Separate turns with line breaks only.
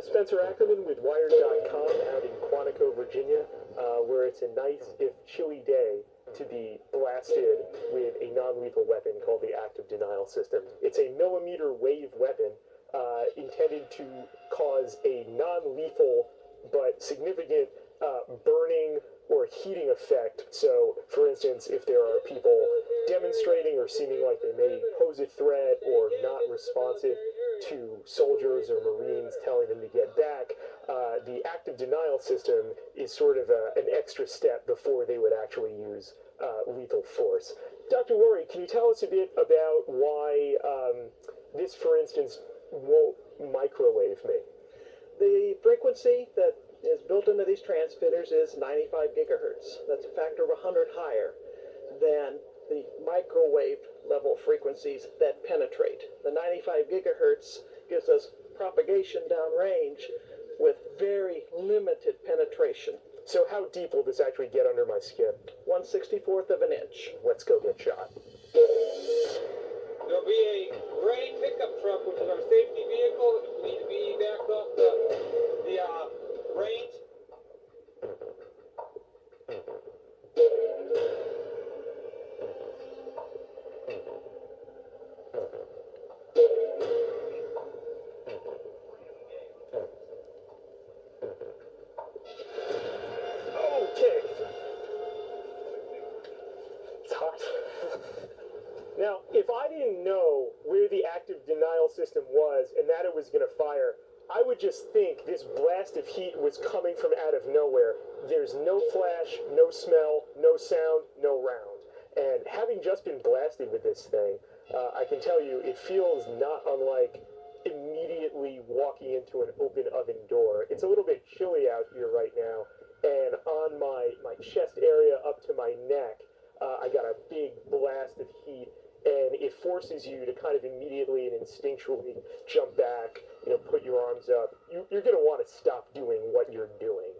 Spencer Ackerman with Wired.com out in Quantico, Virginia, where it's a nice, if chilly day, to be blasted with a non-lethal weapon called the active denial system. It's a millimeter wave weapon intended to cause a non-lethal but significant burning or heating effect. So, for instance, if there are people demonstrating or seeming like they may pose a threat or not responsive to soldiers or Marines telling them to get back, the active denial system is sort of an extra step before they would actually use lethal force. Dr. Worry, can you tell us a bit about why this, for instance, won't microwave me?
The frequency that is built into these transmitters is 95 gigahertz. That's a factor of 100 higher than the microwave level frequencies that penetrate. The 95 gigahertz gives us propagation downrange with very limited penetration.
So how deep will this actually get under my skin?
1/64 of an inch.
Let's go get shot.
There'll be a gray pickup truck, which is our safety vehicle. We need to be backed off the range.
Okay. It's hot. Now, if I didn't know where the active denial system was and that it was going to fire, I would just think this blast of heat was coming from out of nowhere. There's no flash, no smell, no sound, no round. And having just been blasted with this thing, I can tell you it feels not unlike immediately walking into an open oven door. It's a little bit chilly out here right now, and on my chest area up to my neck, I got a big blast of heat, and it forces you to kind of immediately and instinctually jump back, put your arms up. You're going to want to stop doing what you're doing.